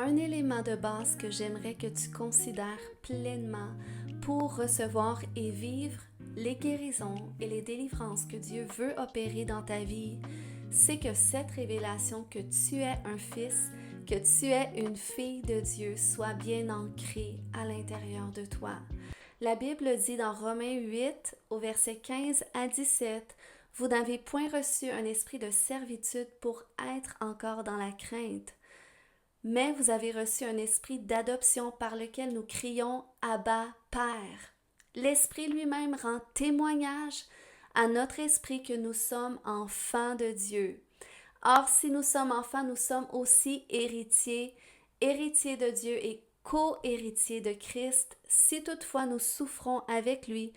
Un élément de base que j'aimerais que tu considères pleinement pour recevoir et vivre les guérisons et les délivrances que Dieu veut opérer dans ta vie, c'est que cette révélation que tu es un fils, que tu es une fille de Dieu, soit bien ancrée à l'intérieur de toi. La Bible dit dans Romains 8, au verset 15 à 17, « Vous n'avez point reçu un esprit de servitude pour être encore dans la crainte. Mais vous avez reçu un esprit d'adoption par lequel nous crions Abba, Père. L'Esprit lui-même rend témoignage à notre esprit que nous sommes enfants de Dieu. Or, si nous sommes enfants, nous sommes aussi héritiers, héritiers de Dieu et co-héritiers de Christ, si toutefois nous souffrons avec lui,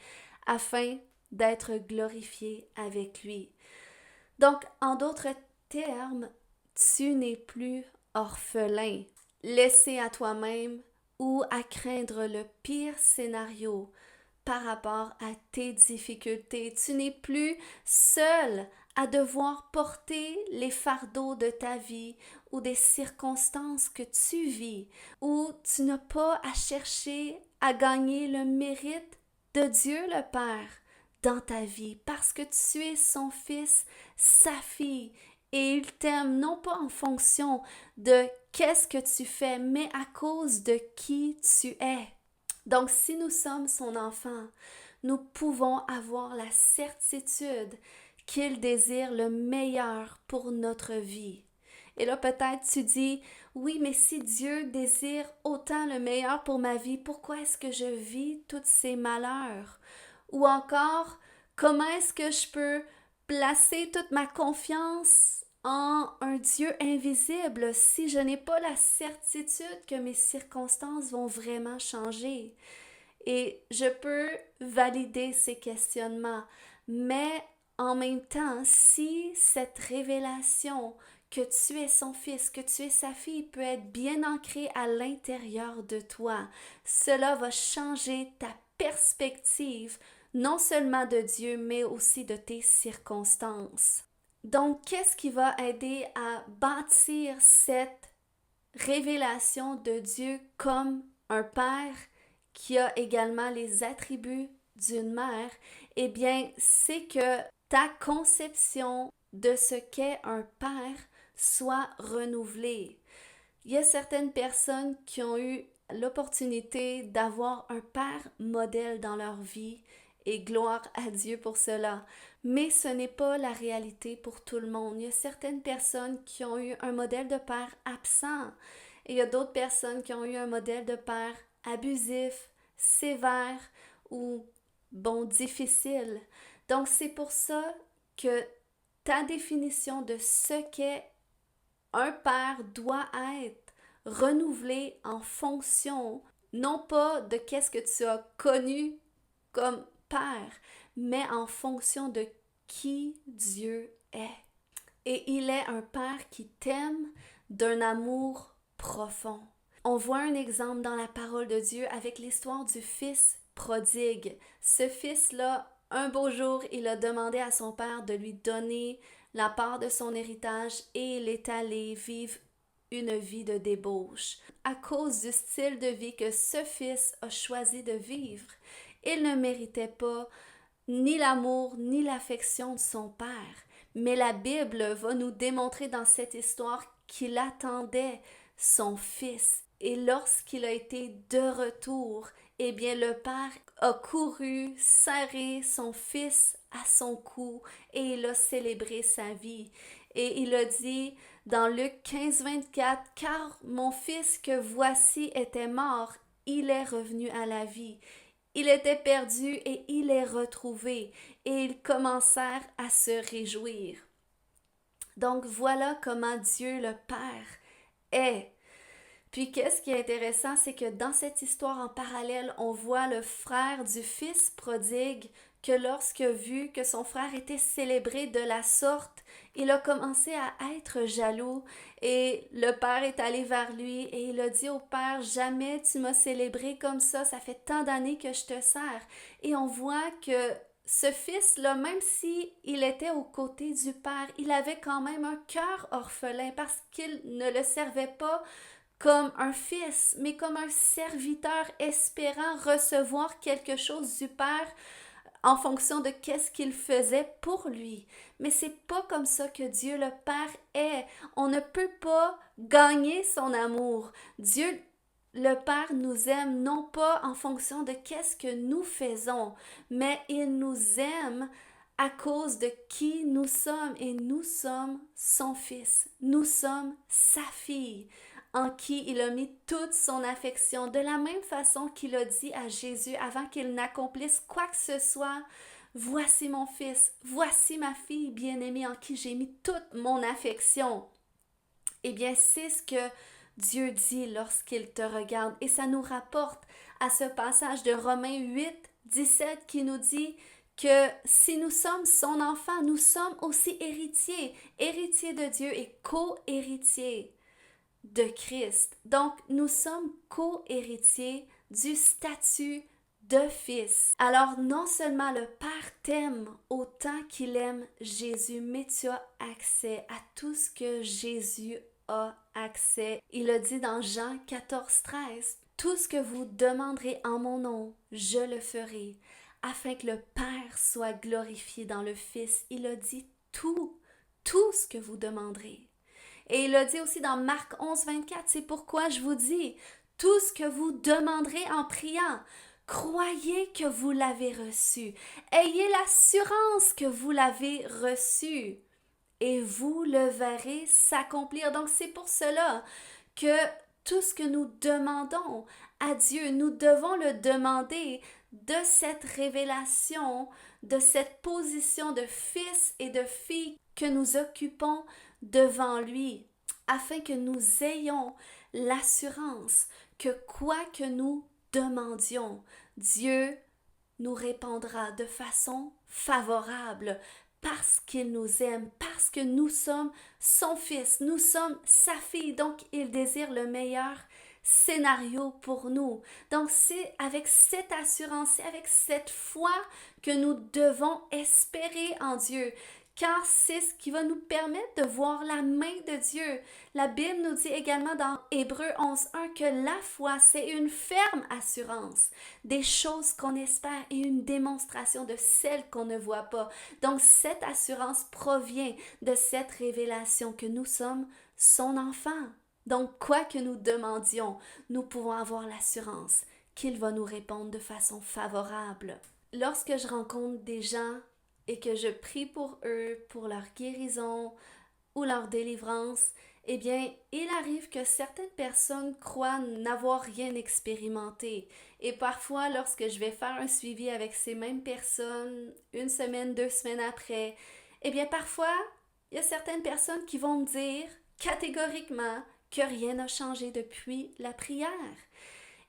afin d'être glorifiés avec lui. » Donc, en d'autres termes, tu n'es plus orphelin, laissé à toi-même ou à craindre le pire scénario par rapport à tes difficultés. Tu n'es plus seul à devoir porter les fardeaux de ta vie ou des circonstances que tu vis, où tu n'as pas à chercher à gagner le mérite de Dieu le Père dans ta vie, parce que tu es son fils, sa fille, et il t'aime non pas en fonction de qu'est-ce que tu fais, mais à cause de qui tu es. Donc, si nous sommes son enfant, nous pouvons avoir la certitude qu'il désire le meilleur pour notre vie. Et là, peut-être tu dis, oui, mais si Dieu désire autant le meilleur pour ma vie, pourquoi est-ce que je vis tous ces malheurs? Ou encore, comment est-ce que je peux placer toute ma confiance en un Dieu invisible si je n'ai pas la certitude que mes circonstances vont vraiment changer? Et je peux valider ces questionnements, mais en même temps, si cette révélation que tu es son fils, que tu es sa fille, peut être bien ancrée à l'intérieur de toi, cela va changer ta perspective, non seulement de Dieu, mais aussi de tes circonstances. Donc, qu'est-ce qui va aider à bâtir cette révélation de Dieu comme un père qui a également les attributs d'une mère? Eh bien, c'est que ta conception de ce qu'est un père soit renouvelée. Il y a certaines personnes qui ont eu l'opportunité d'avoir un père modèle dans leur vie et gloire à Dieu pour cela. Mais ce n'est pas la réalité pour tout le monde. Il y a certaines personnes qui ont eu un modèle de père absent et il y a d'autres personnes qui ont eu un modèle de père abusif, sévère ou, difficile. Donc, c'est pour ça que ta définition de ce qu'est un père doit être renouvelé en fonction, non pas de qu'est-ce que tu as connu comme père, mais en fonction de qui Dieu est. Et il est un père qui t'aime d'un amour profond. On voit un exemple dans la parole de Dieu avec l'histoire du fils prodigue. Ce fils-là, un beau jour, il a demandé à son père de lui donner la part de son héritage et il est allé vivre une vie de débauche à cause du style de vie que ce fils a choisi de vivre. Il ne méritait pas ni l'amour ni l'affection de son père. Mais la Bible va nous démontrer dans cette histoire qu'il attendait son fils. Et lorsqu'il a été de retour, eh bien le père a couru serrer son fils à son cou et il a célébré sa vie. Et il a dit dans Luc 15-24, « Car mon fils que voici était mort, il est revenu à la vie. Il était perdu et il est retrouvé. » Et ils commencèrent à se réjouir. Donc voilà comment Dieu le Père est. Puis qu'est-ce qui est intéressant, c'est que dans cette histoire en parallèle, on voit le frère du fils prodigue que lorsque vu que son frère était célébré de la sorte, il a commencé à être jaloux et le père est allé vers lui et il a dit au père, « Jamais tu m'as célébré comme ça fait tant d'années que je te sers. » Et on voit que ce fils-là, même s'il était aux côtés du père, il avait quand même un cœur orphelin parce qu'il ne le servait pas comme un fils, mais comme un serviteur espérant recevoir quelque chose du Père en fonction de qu'est-ce qu'il faisait pour lui. Mais c'est pas comme ça que Dieu le Père est. On ne peut pas gagner son amour. Dieu le Père nous aime non pas en fonction de qu'est-ce que nous faisons, mais il nous aime à cause de qui nous sommes et nous sommes son fils. Nous sommes sa fille en qui il a mis toute son affection, de la même façon qu'il a dit à Jésus avant qu'il n'accomplisse quoi que ce soit, voici mon fils, voici ma fille bien-aimée en qui j'ai mis toute mon affection. Eh bien, c'est ce que Dieu dit lorsqu'il te regarde. Et ça nous rapporte à ce passage de Romains 8, 17 qui nous dit que si nous sommes son enfant, nous sommes aussi héritiers, héritiers de Dieu et co-héritiers de Christ. Donc, nous sommes co-héritiers du statut de fils. Alors, non seulement le Père t'aime autant qu'il aime Jésus, mais tu as accès à tout ce que Jésus a accès. Il a dit dans Jean 14, 13, « Tout ce que vous demanderez en mon nom, je le ferai, afin que le Père soit glorifié dans le Fils. » Il a dit tout ce que vous demanderez. Et il a dit aussi dans Marc 11, 24, « C'est pourquoi je vous dis, tout ce que vous demanderez en priant, croyez que vous l'avez reçu. Ayez l'assurance que vous l'avez reçu et vous le verrez s'accomplir. » Donc c'est pour cela que tout ce que nous demandons à Dieu, nous devons le demander de cette révélation, de cette position de fils et de fille que nous occupons devant lui, afin que nous ayons l'assurance que quoi que nous demandions, Dieu nous répondra de façon favorable parce qu'il nous aime, parce que nous sommes son fils, nous sommes sa fille, donc il désire le meilleur scénario pour nous. Donc c'est avec cette assurance, c'est avec cette foi que nous devons espérer en Dieu, car c'est ce qui va nous permettre de voir la main de Dieu. La Bible nous dit également dans Hébreux 11.1 que la foi, c'est une ferme assurance des choses qu'on espère et une démonstration de celles qu'on ne voit pas. Donc cette assurance provient de cette révélation que nous sommes son enfant. Donc quoi que nous demandions, nous pouvons avoir l'assurance qu'il va nous répondre de façon favorable. Lorsque je rencontre des gens et que je prie pour eux, pour leur guérison ou leur délivrance, eh bien, il arrive que certaines personnes croient n'avoir rien expérimenté. Et parfois, lorsque je vais faire un suivi avec ces mêmes personnes, une semaine, 2 semaines après, eh bien, parfois, il y a certaines personnes qui vont me dire catégoriquement que rien n'a changé depuis la prière.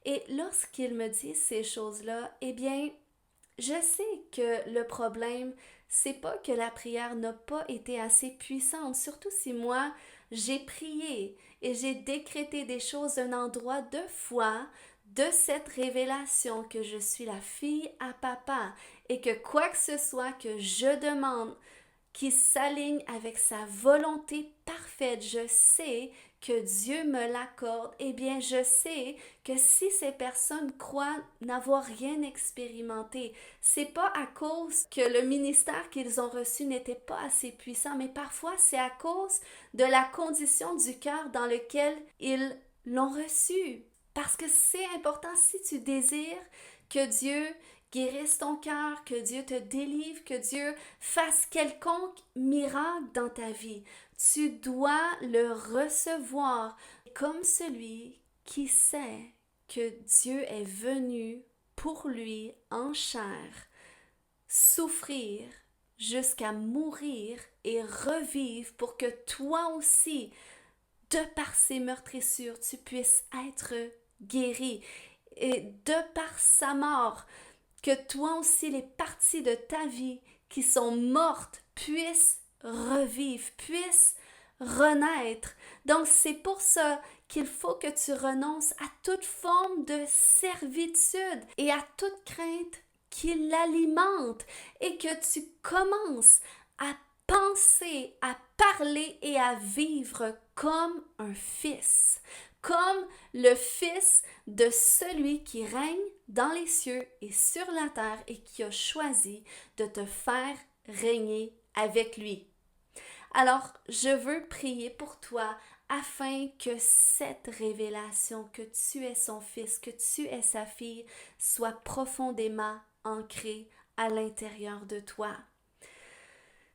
Et lorsqu'ils me disent ces choses-là, eh bien, je sais que le problème, c'est pas que la prière n'a pas été assez puissante, surtout si moi, j'ai prié et j'ai décrété des choses d'un endroit de foi, de cette révélation que je suis la fille à papa et que quoi que ce soit que je demande qui s'aligne avec sa volonté parfaite, je sais que Dieu me l'accorde, eh bien je sais que si ces personnes croient n'avoir rien expérimenté, c'est pas à cause que le ministère qu'ils ont reçu n'était pas assez puissant, mais parfois c'est à cause de la condition du cœur dans lequel ils l'ont reçu. Parce que c'est important si tu désires que Dieu guérisse ton cœur, que Dieu te délivre, que Dieu fasse quelconque miracle dans ta vie. Tu dois le recevoir comme celui qui sait que Dieu est venu pour lui en chair, souffrir jusqu'à mourir et revivre pour que toi aussi, de par ses meurtrissures, tu puisses être guéri. Et de par sa mort, que toi aussi les parties de ta vie qui sont mortes puissent revivre, puissent renaître. Donc c'est pour ça qu'il faut que tu renonces à toute forme de servitude et à toute crainte qui l'alimente et que tu commences à penser, à parler et à vivre comme un fils, comme le Fils de celui qui règne dans les cieux et sur la terre et qui a choisi de te faire régner avec lui. Alors, je veux prier pour toi afin que cette révélation que tu es son fils, que tu es sa fille, soit profondément ancrée à l'intérieur de toi.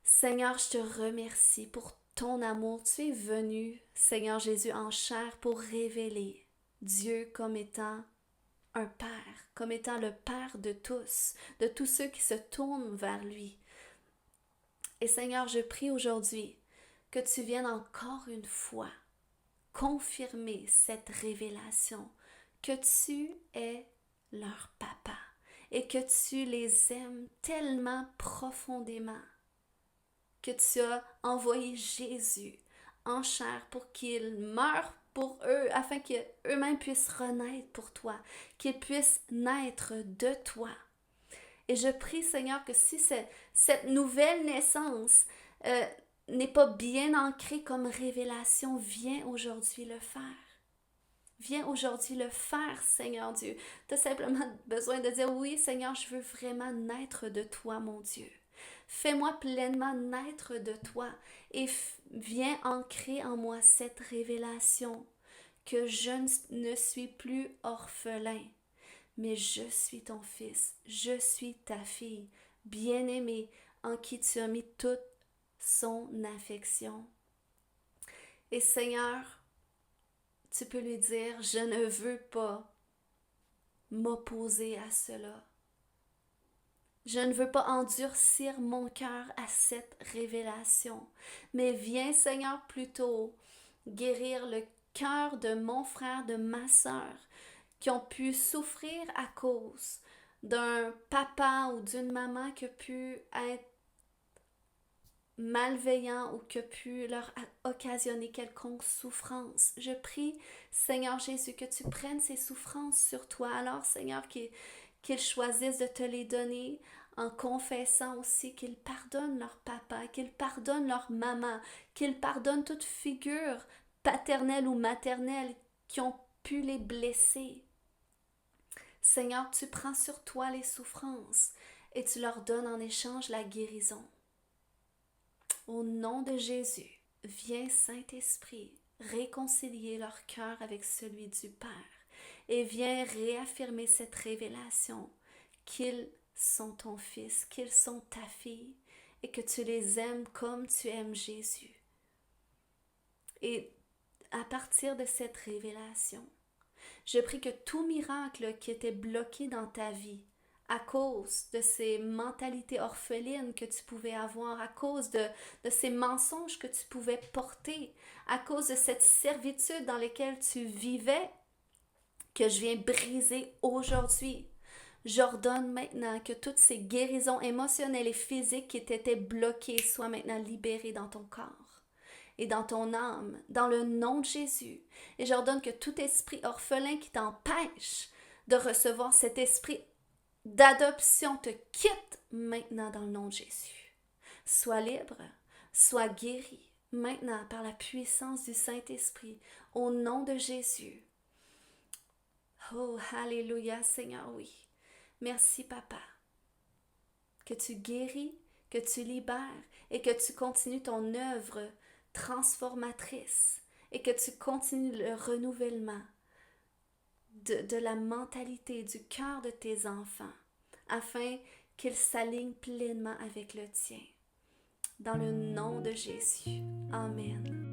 Seigneur, je te remercie pour ton amour. Tu es venu, Seigneur Jésus, en chair pour révéler Dieu comme étant un Père, comme étant le Père de tous ceux qui se tournent vers lui. Et Seigneur, je prie aujourd'hui que tu viennes encore une fois confirmer cette révélation, que tu es leur papa et que tu les aimes tellement profondément, que tu as envoyé Jésus en chair pour qu'il meure pour eux, afin qu'eux-mêmes puissent renaître pour toi, qu'ils puissent naître de toi. Et je prie, Seigneur, que si cette nouvelle naissance n'est pas bien ancrée comme révélation, viens aujourd'hui le faire. Viens aujourd'hui le faire, Seigneur Dieu. Tu as simplement besoin de dire, oui, Seigneur, je veux vraiment naître de toi, mon Dieu. Fais-moi pleinement naître de toi et viens ancrer en moi cette révélation que je ne suis plus orphelin, mais je suis ton fils, je suis ta fille, bien-aimée, en qui tu as mis toute son affection. Et Seigneur, tu peux lui dire, je ne veux pas m'opposer à cela. Je ne veux pas endurcir mon cœur à cette révélation, mais viens, Seigneur, plutôt guérir le cœur de mon frère, de ma sœur, qui ont pu souffrir à cause d'un papa ou d'une maman qui a pu être malveillant ou qui a pu leur occasionner quelconque souffrance. Je prie, Seigneur Jésus, que tu prennes ces souffrances sur toi. Alors, Seigneur, qu'ils choisissent de te les donner en confessant aussi qu'ils pardonnent leur papa, qu'ils pardonnent leur maman, qu'ils pardonnent toute figure paternelle ou maternelle qui ont pu les blesser. Seigneur, tu prends sur toi les souffrances et tu leur donnes en échange la guérison. Au nom de Jésus, viens Saint-Esprit réconcilier leur cœur avec celui du Père et viens réaffirmer cette révélation qu'ils sont ton fils, qu'ils sont ta fille et que tu les aimes comme tu aimes Jésus. Et à partir de cette révélation, je prie que tout miracle qui était bloqué dans ta vie à cause de ces mentalités orphelines que tu pouvais avoir, à cause de ces mensonges que tu pouvais porter, à cause de cette servitude dans laquelle tu vivais, que je viens briser aujourd'hui. J'ordonne maintenant que toutes ces guérisons émotionnelles et physiques qui étaient bloquées soient maintenant libérées dans ton corps et dans ton âme, dans le nom de Jésus. Et j'ordonne que tout esprit orphelin qui t'empêche de recevoir cet esprit d'adoption te quitte maintenant dans le nom de Jésus. Sois libre, sois guéri maintenant par la puissance du Saint-Esprit au nom de Jésus. Oh, alléluia Seigneur, oui. Merci Papa, que tu guéris, que tu libères et que tu continues ton œuvre transformatrice et que tu continues le renouvellement de la mentalité, du cœur de tes enfants, afin qu'ils s'alignent pleinement avec le tien. Dans le nom de Jésus. Amen.